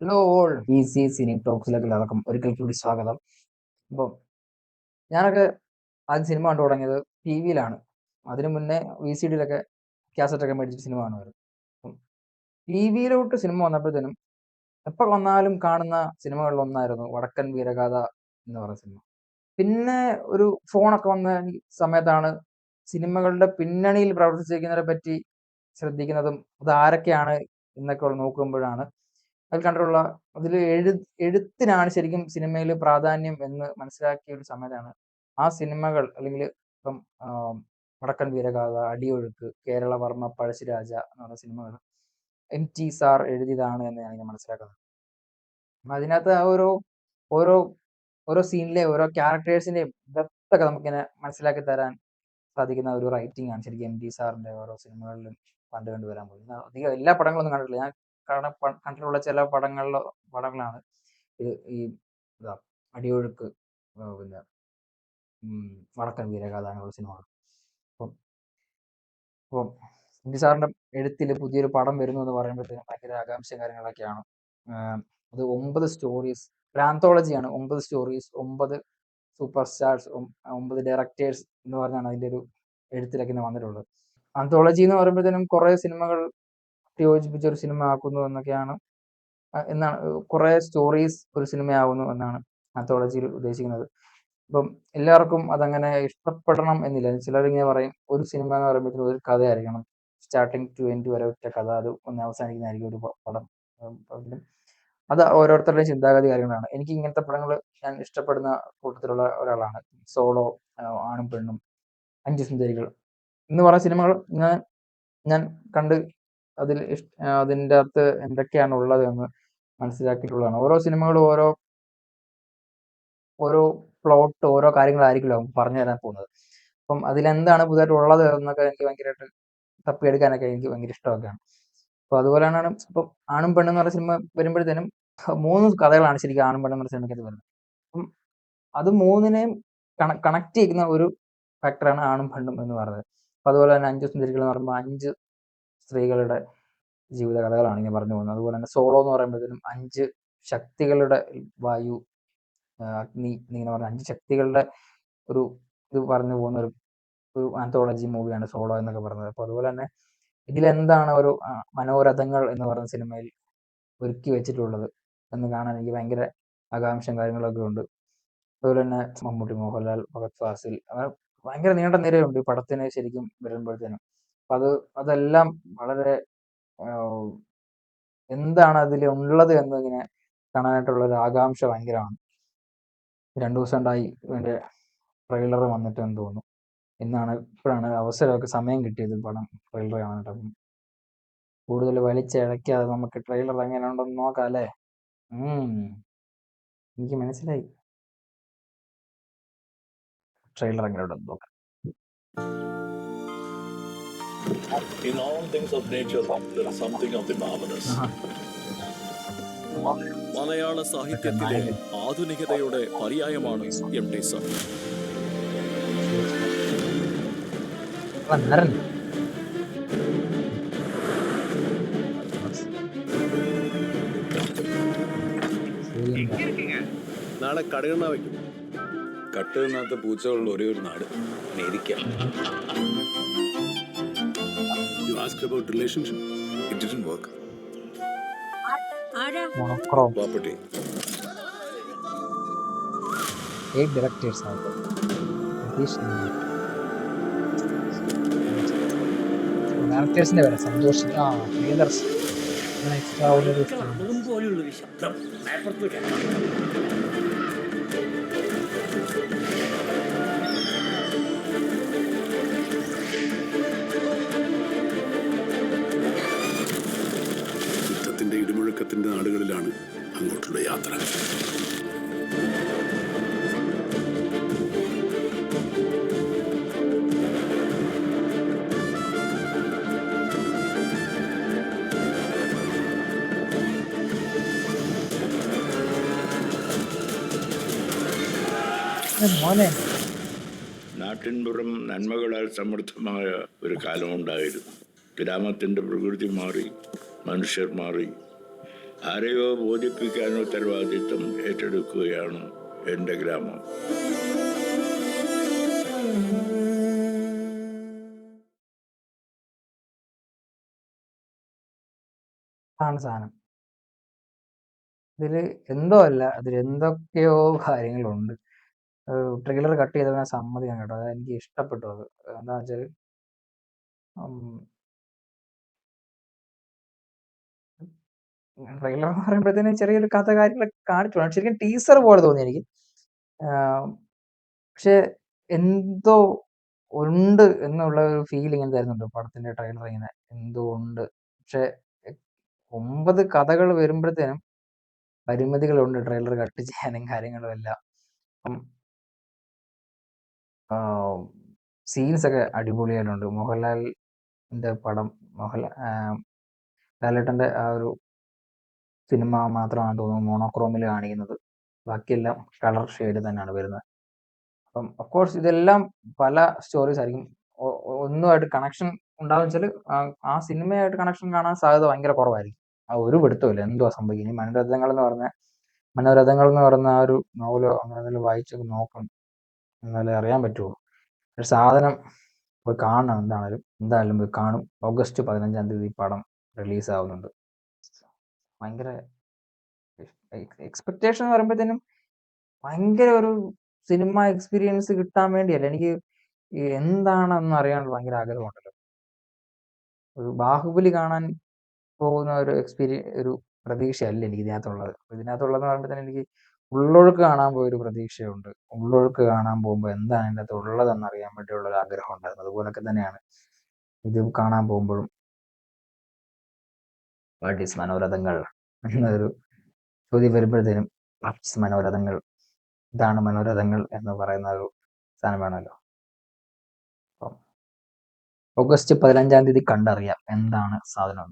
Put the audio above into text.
Hello all easy Sini ടോക്സിലേക്ക് എല്ലാവർക്കും ഒരിക്കൽ കൂടി സ്വാഗതം. അപ്പം ഞാനൊക്കെ ആദ്യം സിനിമ കണ്ടു തുടങ്ങിയത് ടി വിയിലാണ്. അതിനു മുന്നേ വി സി ഡിയിലൊക്കെ കാസറ്റൊക്കെ മേടിച്ചിട്ട് സിനിമ കാണുമായിരുന്നു. അപ്പം ടി വിയിലോട്ട് സിനിമ വന്നപ്പോഴത്തേനും എപ്പോൾ വന്നാലും കാണുന്ന സിനിമകളിലൊന്നായിരുന്നു വടക്കൻ വീരഗാഥ എന്ന് പറയുന്ന സിനിമ. പിന്നെ ഒരു ഫോണൊക്കെ വന്ന ഈ സമയത്താണ് സിനിമകളുടെ പിന്നണിയിൽ പ്രവർത്തിച്ചിരിക്കുന്നവരെ പറ്റി ശ്രദ്ധിക്കുന്നതും അത് ആരൊക്കെയാണ് എന്നൊക്കെ നോക്കുമ്പോഴാണ് അതിൽ കണ്ടിട്ടുള്ള അതിൽ എഴുത്തിനാണ് ശരിക്കും സിനിമയിൽ പ്രാധാന്യം എന്ന് മനസ്സിലാക്കിയ ഒരു സമയത്താണ് ആ സിനിമകൾ അല്ലെങ്കിൽ ഇപ്പം വടക്കൻ വീരഗാഥ, അടിയൊഴുക്ക്, കേരളവർമ്മ, പഴശ്ശിരാജ എന്ന് പറഞ്ഞ സിനിമകൾ MT സാർ എഴുതിയതാണ് എന്ന് ഞാൻ മനസ്സിലാക്കുന്നത്. അതിനകത്ത് ആ ഓരോ ഓരോ ഓരോ സീനിലെ ഓരോ ക്യാരക്ടേഴ്സിന്റെയും ഡെപ്തൊക്കെ നമുക്കിങ്ങനെ മനസ്സിലാക്കി തരാൻ സാധിക്കുന്ന ഒരു റൈറ്റിംഗ് ആണ് ശരിക്കും MT സാറിന്റെ ഓരോ സിനിമകളിലും കണ്ടു വരാൻ പോകുന്നത്. അധികം എല്ലാ പടങ്ങളൊന്നും കണ്ടിട്ടില്ല. ഞാൻ കണ്ടിട്ടുള്ള ചില പടങ്ങളാണ് ഈ ഇതാ അടിയൊഴുക്ക്, പിന്നെ വടക്കൻ വീരഗാഥ അങ്ങനെയുള്ള സിനിമകൾ. അപ്പം MT സാറിന്റെ എഴുത്തിൽ പുതിയൊരു പടം വരുന്നു എന്ന് പറയുമ്പോഴത്തേക്കും ഭയങ്കര ആകാംക്ഷ കാര്യങ്ങളൊക്കെയാണ്. അത് 9 സ്റ്റോറീസ്, ഒരു ആന്തോളജിയാണ്. 9 സ്റ്റോറീസ്, 9 സൂപ്പർ സ്റ്റാർസ്, 9 ഡയറക്ടേഴ്സ് എന്ന് പറഞ്ഞാണ് അതിന്റെ ഒരു എഴുത്തിലൊക്കെ വന്നിട്ടുള്ളത്. ആന്തോളജി എന്ന് പറയുമ്പോഴത്തേനും കുറെ സിനിമകൾ യോജിപ്പിച്ച ഒരു സിനിമ ആക്കുന്നു എന്നൊക്കെയാണ്, എന്നാണ് കുറെ സ്റ്റോറീസ് ഒരു സിനിമയാവുന്നു എന്നാണ് ആന്തോളജിയിൽ ഉദ്ദേശിക്കുന്നത്. അപ്പം എല്ലാവർക്കും അതങ്ങനെ ഇഷ്ടപ്പെടണം എന്നില്ല. ചിലരിങ്ങനെ പറയും ഒരു സിനിമ എന്ന് പറയുമ്പോഴത്തേക്കും ഒരു കഥയായിരിക്കണം, സ്റ്റാർട്ടിങ് ടു എൻഡ് വരെ ഒറ്റ കഥ, അത് ഒന്ന് അവസാനിക്കുന്നതായിരിക്കും ഒരു പടം. അത് ഓരോരുത്തരുടെയും ചിന്താഗതി കാര്യങ്ങളാണ്. എനിക്ക് ഇങ്ങനത്തെ പടങ്ങൾ ഞാൻ ഇഷ്ടപ്പെടുന്ന കൂട്ടത്തിലുള്ള ഒരാളാണ്. സോളോ, ആണും പെണ്ണും, 5 സുന്ദരികൾ എന്ന് പറയുന്ന സിനിമകൾ ഞാൻ കണ്ട് അതിൻ്റെ അകത്ത് എന്തൊക്കെയാണ് ഉള്ളത് എന്ന് മനസ്സിലാക്കിയിട്ടുള്ളതാണ്. ഓരോ സിനിമകളും ഓരോ പ്ലോട്ട്, ഓരോ കാര്യങ്ങളായിരിക്കുമല്ലോ പറഞ്ഞു തരാൻ പോകുന്നത്. അപ്പം അതിലെന്താണ് പുതുതായിട്ട് ഉള്ളത് എന്നൊക്കെ എനിക്ക് ഭയങ്കരമായിട്ട് തപ്പിയെടുക്കാനൊക്കെ എനിക്ക് ഭയങ്കര ഇഷ്ടമൊക്കെയാണ്. അപ്പോൾ അതുപോലെയാണ് ഇപ്പം ആണും പെണ്ണും എന്ന് പറഞ്ഞ സിനിമ വരുമ്പോഴത്തേനും 3 കഥകളാണ് ശരിക്കും ആണും പെണ്ണും എന്ന സിനിമയ്ക്കകത്ത് വരുന്നത്. അപ്പം അത് 3നെയും കണക്ട് ചെയ്യുന്ന ഒരു ഫാക്ടറാണ് ആണും പെണ്ണും എന്ന് പറയുന്നത്. അപ്പം അതുപോലെ തന്നെ 5 സുന്ദരികൾ എന്ന് പറയുമ്പോൾ 5 സ്ത്രീകളുടെ ജീവിത കഥകളാണ് ഇങ്ങനെ പറഞ്ഞു പോകുന്നത്. അതുപോലെ തന്നെ സോളോ എന്ന് പറയുമ്പോഴത്തേനും 5 ശക്തികളുടെ, വായു, അഗ്നി എന്നിങ്ങനെ പറഞ്ഞ 5 ശക്തികളുടെ ഒരു ഇത് പറഞ്ഞു പോകുന്ന ഒരു ആന്തോളജി മൂവിയാണ് സോളോ എന്നൊക്കെ പറയുന്നത്. അപ്പോൾ അതുപോലെ തന്നെ ഇതിലെന്താണ് ഒരു മനോരഥങ്ങൾ എന്ന് പറയുന്ന സിനിമയിൽ ഒരുക്കി വെച്ചിട്ടുള്ളത് എന്ന് കാണാൻ എനിക്ക് ഭയങ്കര ആകാംക്ഷയും കാര്യങ്ങളൊക്കെ ഉണ്ട്. അതുപോലെ തന്നെ മമ്മൂട്ടി, മോഹൻലാൽ, ഫഹദ് ഫാസിൽ, അങ്ങനെ ഭയങ്കര നീണ്ട നിരയുണ്ട് ഈ പടത്തിന് ശരിക്കും വരുമ്പോഴത്തേനും. അപ്പം അതെല്ലാം വളരെ എന്താണ് അതിൽ ഉള്ളത് എന്നിങ്ങനെ കാണാനായിട്ടുള്ള ഒരു ആകാംക്ഷ ഭയങ്കരമാണ്. 2 ദിവസം ഉണ്ടായി ഇതിൻ്റെ ട്രെയിലർ വന്നിട്ട് എന്ന് തോന്നുന്നു. ഇപ്പോഴാണ് അവസരമൊക്കെ സമയം കിട്ടിയത് പടം ട്രെയിലർ കാണാനായിട്ട്. അപ്പം കൂടുതൽ വലിച്ചിഴക്കാതെ നമുക്ക് ട്രെയിലർ എങ്ങനെ ഉണ്ടെന്ന് നോക്കാം അല്ലേ? എനിക്ക് മനസ്സിലായി ട്രെയിലർ എങ്ങനെ ഉണ്ടെന്ന് നോക്കാം. In all things of nature, there is something of the marvelous. മലയാള സാഹിത്യത്തിലെ ആധുനികതയുടെ പര്യായമാണ് MT സാർ. നാളെ കടകണ്ണ വയ്ക്കും. കട്ടുകണ്ണാത്ത പൂച്ചകളുള്ള ഒരേ ഒരു നാട് America. You asked about relationship. It didn't work. Property. 8 directors are there. ഡയറക്ടേഴ്സിന്റെ പേര് സന്തോഷ്, പ്രിയദർശൻ, എക്സ്ട്രാ ഓർഡിനറി ശബ്ദം. യുദ്ധത്തിന്റെ ഇടിമുഴക്കത്തിന്റെ നാടുകളിലാണ് അങ്ങോട്ടുള്ള യാത്ര. നാട്ടിൻപുറം നന്മകളാൽ സമൃദ്ധമായ ഒരു കാലമുണ്ടായിരുന്നു. ഗ്രാമത്തിൻ്റെ പ്രകൃതി മാറി, മനുഷ്യർ മാറി, ആരെയോ ബോധിപ്പിക്കാൻ ഉത്തരവാദിത്വം ഏറ്റെടുക്കുകയാണ് എൻ്റെ ഗ്രാമം. ആണ് സാധനം. ഇതില് എന്തോ അല്ല, അതിൽ എന്തൊക്കെയോ കാര്യങ്ങളുണ്ട്. ട്രെയിലർ കട്ട് ചെയ്തവനെ സമ്മതിക്കാൻ കേട്ടോ, അത് എനിക്ക് ഇഷ്ടപ്പെട്ടു. അത് എന്താ വെച്ചാൽ ട്രെയിലർ എന്ന് പറയുമ്പോഴത്തേനും ചെറിയൊരു കഥ കാര്യങ്ങളൊക്കെ കാണിച്ചു, ശരിക്കും ടീസർ പോലെ തോന്നി എനിക്ക്. പക്ഷെ എന്തോ ഉണ്ട് എന്നുള്ള ഒരു ഫീൽ ഇങ്ങനെ തരുന്നുണ്ട് പടത്തിന്റെ ട്രെയിലർ. ഇങ്ങനെ എന്തോ ഉണ്ട്, പക്ഷെ 9 കഥകൾ വരുമ്പോഴത്തേനും പരിമിതികളുണ്ട് ട്രെയിലർ കട്ട് ചെയ്യാനും കാര്യങ്ങളും എല്ലാം. അപ്പം സീൻസ് ഒക്കെ അടിപൊളിയായിട്ടുണ്ട്. മോഹൻലാലിന്റെ പടം, ലാലേട്ടന്റെ ആ ഒരു സിനിമ മാത്രമാണ് തോന്നുന്നു മോണോക്രോമിൽ കാണിക്കുന്നത്, ബാക്കിയെല്ലാം കളർ ഷെയ്ഡ് തന്നെയാണ് വരുന്നത്. അപ്പം ഓഫ്കോഴ്സ് ഇതെല്ലാം പല സ്റ്റോറീസ് ആയിരിക്കും. ഒന്നുമായിട്ട് കണക്ഷൻ ഉണ്ടാകുന്ന വെച്ചാൽ ആ സിനിമയായിട്ട് കണക്ഷൻ കാണാൻ സാധ്യത ഭയങ്കര കുറവായിരിക്കും. ആ ഒരു പിടുത്തമില്ല എന്തുവാ സംഭവിക്കുന്നത്. മനോരഥങ്ങൾ എന്ന് പറഞ്ഞ ആ ഒരു നോവലോ അങ്ങനെ എന്തെങ്കിലും വായിച്ചൊക്കെ നോക്കണം, എന്നാലേ അറിയാൻ പറ്റുമോ. ഒരു സാധനം പോയി കാണണം, എന്തായാലും പോയി കാണും. ഓഗസ്റ്റ് 15-ാം തീയതി പടം റിലീസാവുന്നുണ്ട്. ഭയങ്കര എക്സ്പെക്ടേഷൻ എന്ന് പറയുമ്പോഴത്തേനും ഭയങ്കര ഒരു സിനിമ എക്സ്പീരിയൻസ് കിട്ടാൻ വേണ്ടിയല്ല, എനിക്ക് എന്താണെന്ന് അറിയാനുള്ള ഭയങ്കര ആഗ്രഹമുണ്ടല്ലോ. ഒരു ബാഹുബലി കാണാൻ പോകുന്ന ഒരു ഒരു പ്രതീക്ഷയല്ല എനിക്ക് ഇതിനകത്തുള്ളത്. ഇതിനകത്തുള്ളതെന്ന് പറയുമ്പോഴത്തേനും എനിക്ക് ഉള്ളൊഴുക്ക് കാണാൻ പോയൊരു പ്രതീക്ഷയുണ്ട്. ഉള്ളൊഴുക്ക് കാണാൻ പോകുമ്പോൾ എന്താണ് ഇതിൻ്റെ അകത്ത് ഉള്ളതെന്ന് അറിയാൻ വേണ്ടിയുള്ള ഒരു ആഗ്രഹം ഉണ്ടായിരുന്നു. അതുപോലൊക്കെ തന്നെയാണ് ഇത് കാണാൻ പോകുമ്പോഴും. വാട്ട് ഈസ് മനോരഥങ്ങൾ എന്നൊരു ചോദ്യം വരുമ്പോഴത്തേനും വാട്ട് ഈസ് മനോരഥങ്ങൾ, ഇതാണ് മനോരഥങ്ങൾ എന്ന് പറയുന്ന ഒരു സാധനം വേണമല്ലോ. അപ്പം ഓഗസ്റ്റ് 15-ാം തീയതി കണ്ടറിയാം എന്താണ് സാധനം.